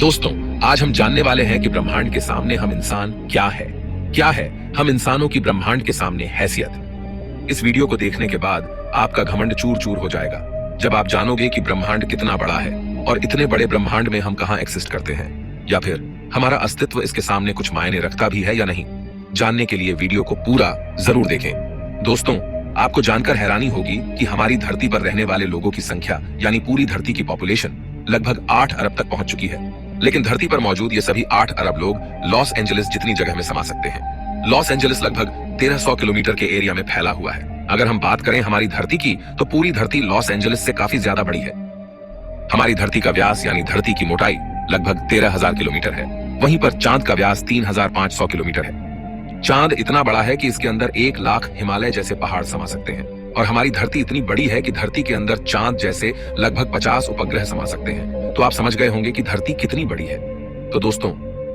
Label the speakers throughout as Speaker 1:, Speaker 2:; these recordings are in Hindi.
Speaker 1: दोस्तों, आज हम जानने वाले हैं कि ब्रह्मांड के सामने हम इंसान क्या है हम इंसानों की ब्रह्मांड के सामने हैसियत। इस वीडियो को देखने के बाद आपका घमंड चूर चूर हो जाएगा जब आप जानोगे कि ब्रह्मांड कितना बड़ा है और इतने बड़े ब्रह्मांड में हम कहां एग्जिस्ट करते हैं, या फिर हमारा अस्तित्व इसके सामने कुछ मायने रखता भी है या नहीं। जानने के लिए वीडियो को पूरा जरूर देखें। दोस्तों, आपको जानकर हैरानी होगी कि हमारी धरती पर रहने वाले लोगों की संख्या यानी पूरी धरती की पॉपुलेशन लगभग 8 अरब तक पहुंच चुकी है। लेकिन धरती पर मौजूद ये सभी 8 अरब लोग लॉस एंजलिस जितनी जगह में समा सकते हैं। लॉस एंजलिस लगभग 1300 किलोमीटर के एरिया में फैला हुआ है। अगर हम बात करें हमारी धरती की, तो पूरी धरती लॉस एंजलिस से काफी ज्यादा बड़ी है। हमारी धरती का व्यास यानी धरती की मोटाई लगभग 13,000 किलोमीटर है। वहीं पर चांद का व्यास 3,500 किलोमीटर है। चांद इतना बड़ा है कि इसके अंदर 1 लाख हिमालय जैसे पहाड़ समा सकते हैं। और हमारी धरती इतनी बड़ी है कि धरती के अंदर चांद जैसे लगभग 50 उपग्रह समा सकते हैं। तो आप समझ गए होंगे कि धरती कितनी बड़ी है। तो दोस्तों,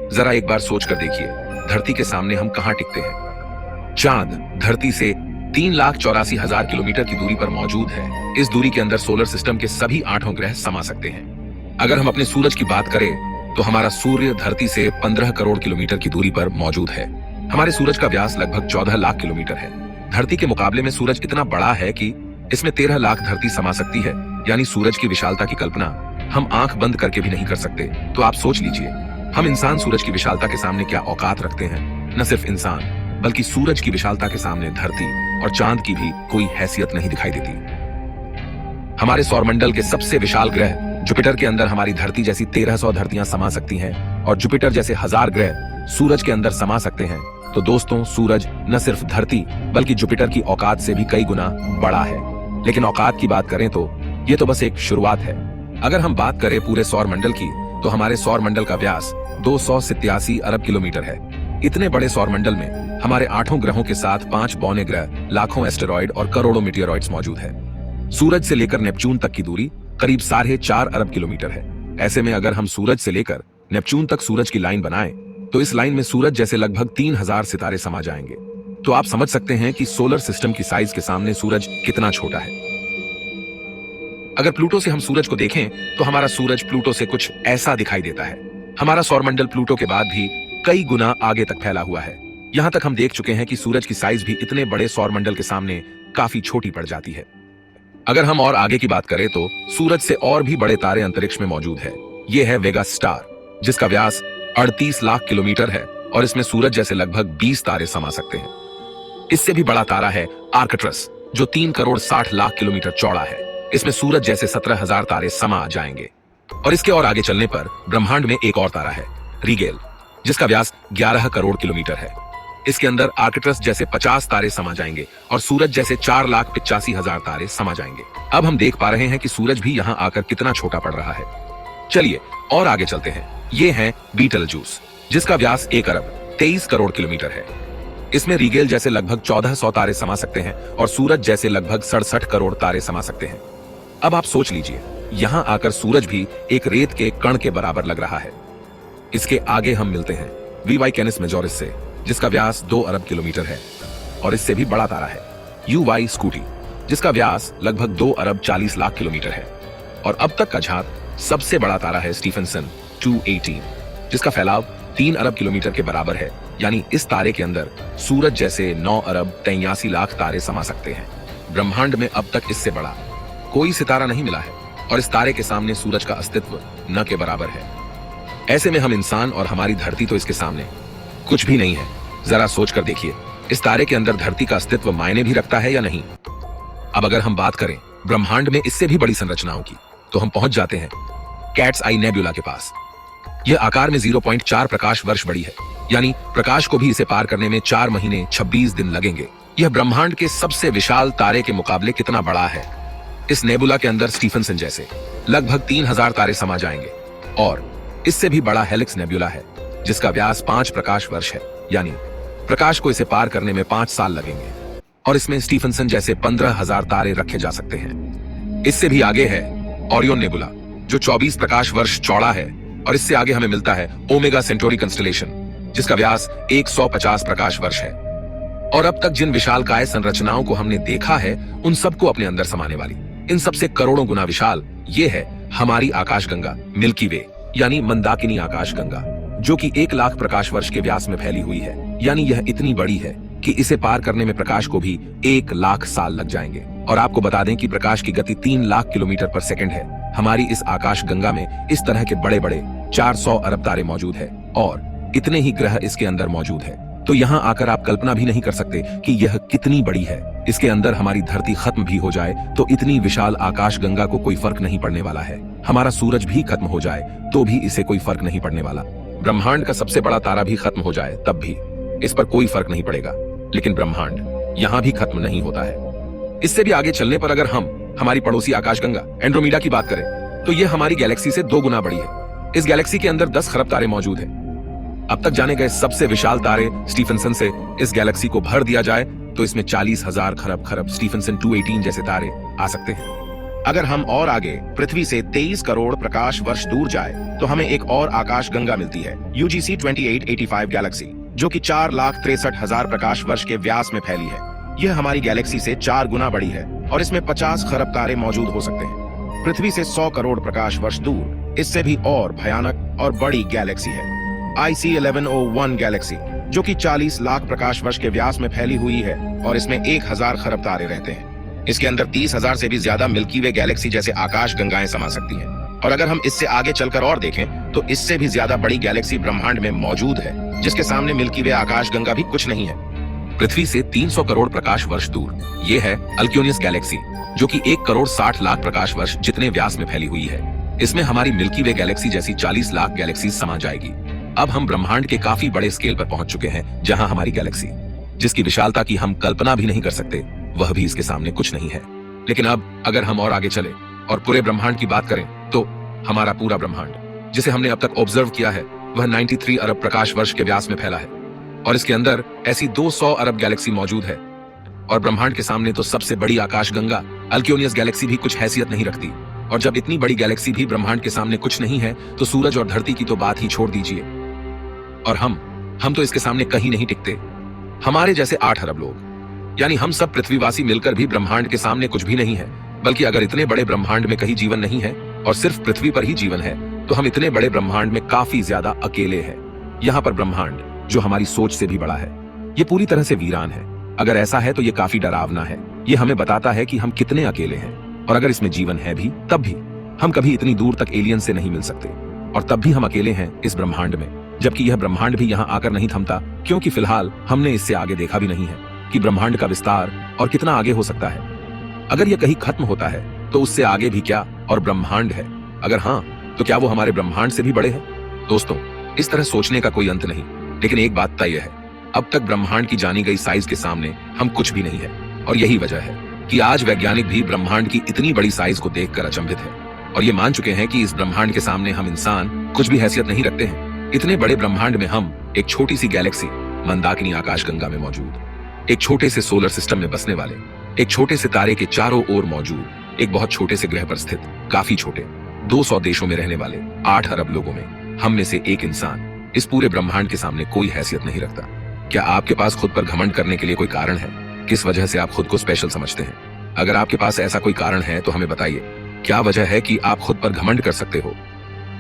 Speaker 1: जरा एक बार सोच कर देखिए, धरती के सामने हम कहां टिकते हैं। चांद धरती से 3,84,000 किलोमीटर की दूरी पर मौजूद है। इस दूरी के अंदर सोलर सिस्टम के सभी 8 ग्रह समा सकते हैं। अगर हम अपने सूरज की बात करें तो हमारा सूर्य धरती से 15 करोड़ किलोमीटर की दूरी पर मौजूद है। हमारे सूरज का व्यास लगभग 14 लाख किलोमीटर है। धरती के मुकाबले में सूरज इतना बड़ा है कि इसमें 13 लाख धरती समा सकती है। यानी सूरज की विशालता की कल्पना हम आंख बंद करके भी नहीं कर सकते। तो आप सोच लीजिए, हम इंसान सूरज की विशालता के सामने क्या औकात रखते हैं। न सिर्फ इंसान बल्कि सूरज की विशालता के सामने धरती और चांद की भी कोई हैसियत नहीं दिखाई देती। हमारे सौरमंडल के सबसे विशाल ग्रह जुपिटर के अंदर हमारी धरती जैसी 1300 धरतियां समा सकती हैं और जुपिटर जैसे 1000 ग्रह सूरज के अंदर समा सकते हैं। तो दोस्तों, सूरज न सिर्फ धरती बल्कि जुपिटर की औकात से भी कई गुना बड़ा है। लेकिन औकात की बात करें तो ये तो बस एक शुरुआत है। अगर हम बात करें पूरे सौरमंडल की, तो हमारे सौरमंडल का व्यास 287 अरब किलोमीटर है। इतने बड़े सौरमंडल में हमारे 8 ग्रहों के साथ 5 बौने ग्रह, लाखों एस्टेरॉइड और करोड़ों मीटियोरॉइड्स मौजूद है। सूरज से लेकर नेपच्यून तक की दूरी करीब 4.5 अरब किलोमीटर है। ऐसे में अगर हम सूरज से लेकर नेपच्यून तक सूरज की लाइन बनाएं, तो इस लाइन में सूरज जैसे लगभग 3000 सितारे समा जाएंगे। तो आप समझ सकते हैं कि सोलर सिस्टम की साइज के सामने सूरज कितना छोटा है। अगर प्लूटो से हम सूरज को देखें तो हमारा सूरज प्लूटो से कुछ ऐसा दिखाई देता है। हमारा सौरमंडल प्लूटो के बाद भी कई गुना आगे तक फैला हुआ है। यहां तक हम देख चुके हैं कि सूरज की साइज भी इतने बड़े सौरमंडल के सामने काफी छोटी पड़ जाती है। अगर हम और आगे की बात करें तो सूरज से और भी बड़े तारे अंतरिक्ष में मौजूद है। ये है वेगा स्टार, जिसका व्यास 38 लाख किलोमीटर है और इसमें सूरज जैसे लगभग 20 तारे समा सकते हैं। इससे भी बड़ा तारा है आर्कट्रस, जो 3 करोड़ 60 लाख किलोमीटर चौड़ा है। इसमें सूरज जैसे 17,000 तारे समा जाएंगे। और इसके और आगे चलने पर ब्रह्मांड में एक और तारा है रीगेल, जिसका व्यास 11 करोड़ किलोमीटर है। इसके अंदर आर्कट्रस जैसे 50 तारे समा जाएंगे और सूरज जैसे 4,85,000 तारे समा जाएंगे। अब हम देख पा रहे हैं कि सूरज भी यहाँ आकर कितना छोटा पड़ रहा है। चलिए और आगे चलते हैं। ये है बीटलजूस, जिसका व्यास 1 अरब 23 करोड़ किलोमीटर है। इसमें रीगेल जैसे लगभग 1400 तारे समा सकते हैं और सूरज जैसे लगभग 67 करोड़ तारे समा सकते हैं। अब आप सोच लीजिए, यहाँ आकर सूरज भी एक रेत के कण के बराबर लग रहा है। इसके आगे हम मिलते हैं वीवाई कैनिस मेजोरिस से, जिसका व्यास 2 अरब किलोमीटर है। और इससे भी बड़ा तारा है यूवाई स्कूटी, जिसका व्यास लगभग 2 अरब 40 लाख किलोमीटर है। और अब तक का झांक सबसे बड़ा तारा है स्टीफनसन 218, जिसका फैलाव 3 अरब किलोमीटर के बराबर है। यानी इस तारे के अंदर सूरज जैसे 9 अरब 83 लाख तारे समा सकते हैं। ब्रह्मांड में अब तक इससे बड़ा कोई सितारा नहीं मिला है और इस तारे के सामने सूरज का अस्तित्व न के बराबर है। ऐसे में हम इंसान और हमारी धरती तो इसके सामने कुछ भी नहीं है। जरा सोच कर देखिए, इस तारे के अंदर धरती का अस्तित्व मायने भी रखता है या नहीं। अब अगर हम बात करें ब्रह्मांड में इससे भी बड़ी संरचनाओं की, तो हम पहुंच जाते हैं कैट्स आई नेबुला के पास। यह आकार में 0.4 प्रकाश वर्ष बड़ी है। यानी प्रकाश को भी इसे पार करने में 4 महीने 26 दिन लगेंगे। यह ब्रह्मांड के सबसे विशाल तारे के मुकाबले कितना बड़ा है। इस नेबुला के अंदर स्टीफनसन जैसे लगभग 3000 तारे समा जाएंगे। और इससे भी बड़ा हेलिक्स नेबुला है, जिसका व्यास 5 प्रकाश वर्ष है। यानी प्रकाश को इसे पार करने में 5 साल लगेंगे। और इसमें स्टीफनसन जैसे 15,000 तारे रखे जा सकते हैं। इससे भी आगे है ओरियन नेबुला, जो 24 प्रकाश वर्ष चौड़ा है। और इससे आगे हमें मिलता है ओमेगा सेंटोरी कंस्टेलेशन, जिसका व्यास 150 प्रकाश वर्ष है। और अब तक जिन विशालकाय संरचनाओं को हमने देखा है, उन सबको अपने अंदर समाने वाली, इन सबसे करोड़ों गुना विशाल ये है हमारी आकाशगंगा मिल्की वे, यानी मंदाकिनी आकाशगंगा, जो कि 1 लाख प्रकाश वर्ष के व्यास में फैली हुई है। यानी यह इतनी बड़ी है कि इसे पार करने में प्रकाश को भी 1 लाख साल लग जाएंगे। और आपको बता दें कि प्रकाश की गति 3 लाख किलोमीटर पर सेकंड है। हमारी इस आकाश गंगा में इस तरह के बड़े बड़े 400 अरब तारे मौजूद है और इतने ही ग्रह इसके अंदर मौजूद है। तो यहाँ आकर आप कल्पना भी नहीं कर सकते कि यह कितनी बड़ी है। इसके अंदर हमारी धरती खत्म भी हो जाए तो इतनी विशाल आकाश गंगा को कोई फर्क नहीं पड़ने वाला है। हमारा सूरज भी खत्म हो जाए तो भी इसे कोई फर्क नहीं पड़ने वाला। ब्रह्मांड का सबसे बड़ा तारा भी खत्म हो जाए तब भी इस पर कोई फर्क नहीं पड़ेगा। लेकिन ब्रह्मांड यहाँ भी खत्म नहीं होता है। इससे भी आगे चलने पर अगर हम हमारी पड़ोसी आकाशगंगा एंड्रोमेडा की बात करें तो यह हमारी गैलेक्सी से 2 गुना बड़ी है। इस गैलेक्सी के अंदर 10 खरब तारे मौजूद हैं। अब तक जाने गए सबसे विशाल तारे स्टीफनसन से इस गैलेक्सी को भर दिया जाए तो इसमें 40,000 खरब स्टीफनसन 218 जैसे तारे आ सकते हैं। अगर हम और आगे पृथ्वी से 23 करोड़ प्रकाश वर्ष दूर जाए तो हमें एक और आकाश गंगा मिलती है, UGC 2885 गैलेक्सी, जो कि 4,63,000 प्रकाश वर्ष के व्यास में फैली है। यह हमारी गैलेक्सी से 4 गुना बड़ी है और इसमें 50 खरब तारे मौजूद हो सकते हैं। पृथ्वी से 100 करोड़ प्रकाश वर्ष दूर इससे भी और भयानक और बड़ी गैलेक्सी है, IC 1101 गैलेक्सी, जो कि 40 लाख प्रकाश वर्ष के व्यास में फैली हुई है और इसमें 1000 खरब तारे रहते हैं। इसके अंदर 30,000 से भी ज्यादा मिल्की वे गैलेक्सी जैसे आकाश गंगाएं समा सकती हैं। और अगर हम इससे आगे चलकर और देखें तो इससे भी ज्यादा बड़ी गैलेक्सी ब्रह्मांड में मौजूद है, जिसके सामने मिल्की वे आकाश गंगा भी कुछ नहीं है। पृथ्वी से 300 करोड़ प्रकाश वर्ष दूर ये है अल्क्योनियस गैलेक्सी, जो कि 1 करोड़ 60 लाख प्रकाश वर्ष जितने व्यास में फैली हुई है। इसमें हमारी मिल्की वे गैलेक्सी जैसी 40 लाख गैलेक्सी समा जाएगी। अब हम ब्रह्मांड के काफी बड़े स्केल पर पहुंच चुके हैं, जहां हमारी गैलेक्सी, जिसकी विशालता की हम कल्पना भी नहीं कर सकते, वह भी इसके सामने कुछ नहीं है। लेकिन अब अगर हम और आगे चले और पूरे ब्रह्मांड की बात करें तो हमारा पूरा ब्रह्मांड, जिसे हमने अब तक ऑब्जर्व किया है, वह 93 अरब प्रकाश वर्ष के व्यास में फैला है और इसके अंदर ऐसी 200 अरब गैलेक्सी मौजूद है। और ब्रह्मांड के सामने तो सबसे बड़ी आकाश गंगा अल्क्योनियस गैलेक्सी भी कुछ हैसियत नहीं रखती। और जब इतनी बड़ी गैलेक्सी भी ब्रह्मांड के सामने कुछ नहीं है तो सूरज और धरती की तो बात ही छोड़ दीजिए। और हम तो इसके सामने कहीं नहीं टिकते। हमारे जैसे 8 अरब लोग, यानी हम सब पृथ्वीवासी मिलकर भी ब्रह्मांड के सामने कुछ भी नहीं है। बल्कि अगर इतने बड़े ब्रह्मांड में कहीं जीवन नहीं है और सिर्फ पृथ्वी पर ही जीवन है तो हम इतने बड़े ब्रह्मांड में काफी ज्यादा अकेले हैं। यहाँ पर ब्रह्मांड, जो हमारी सोच से भी बड़ा है, ये पूरी तरह से वीरान है। अगर ऐसा है तो ये काफी डरावना है। ये हमें बताता है कि हम कितने अकेले हैं। और अगर इसमें जीवन है भी तब भी हम कभी इतनी दूर तक एलियन से नहीं मिल सकते। और तब भी हम अकेले हैं इस ब्रह्मांड में, जबकि यह ब्रह्मांड भी यहाँ आकर नहीं थमता, क्योंकि फिलहाल हमने इससे आगे देखा भी नहीं है कि ब्रह्मांड का विस्तार और कितना आगे हो सकता है। अगर यह कहीं खत्म होता है तो उससे आगे भी क्या और ब्रह्मांड है? अगर हाँ, तो क्या वो हमारे ब्रह्मांड से भी बड़े हैं? दोस्तों, इस तरह सोचने का कोई अंत नहीं। लेकिन एक बात तय है, अब तक ब्रह्मांड की जानी गई साइज के सामने हम कुछ भी नहीं है। और यही वजह है कि आज वैज्ञानिक भी ब्रह्मांड की इतनी बड़ी साइज को देखकर अचंभित है और ये मान चुके हैं कि इस ब्रह्मांड के सामने हम इंसान कुछ भी हैसियत नहीं रखते हैं। इतने बड़े ब्रह्मांड में हम एक छोटी सी गैलेक्सी मंदाकिनी आकाशगंगा में मौजूद, एक छोटे से सोलर सिस्टम में बसने वाले, एक छोटे से तारे के चारों ओर मौजूद, एक बहुत छोटे से ग्रह पर स्थित, काफी छोटे 200 देशों में रहने वाले 8 अरब लोगों में हम में से एक इंसान इस पूरे ब्रह्मांड के सामने कोई हैसियत नहीं रखता। क्या आपके पास खुद पर घमंड करने के लिए कोई कारण है? किस वजह से आप खुद को स्पेशल समझते हैं? अगर आपके पास ऐसा कोई कारण है तो हमें बताइए। क्या वजह है कि आप खुद पर घमंड कर सकते हो?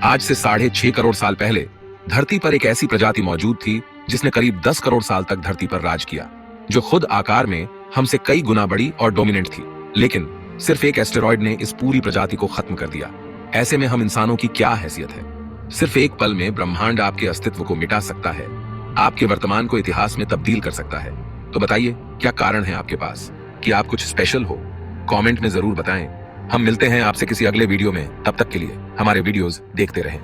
Speaker 1: आज से 6.5 करोड़ साल पहले धरती पर एक ऐसी प्रजाति मौजूद थी जिसने करीब 10 करोड़ साल तक धरती पर राज किया, जो खुद आकार में हमसे कई गुना बड़ी और डोमिनेंट थी। लेकिन सिर्फ एक एस्टेरॉयड ने इस पूरी प्रजाति को खत्म कर दिया। ऐसे में हम इंसानों की क्या हैसियत है? सिर्फ एक पल में ब्रह्मांड आपके अस्तित्व को मिटा सकता है, आपके वर्तमान को इतिहास में तब्दील कर सकता है। तो बताइए, क्या कारण है आपके पास कि आप कुछ स्पेशल हो? कमेंट में जरूर बताएं। हम मिलते हैं आपसे किसी अगले वीडियो में। तब तक के लिए हमारे वीडियोस देखते रहें।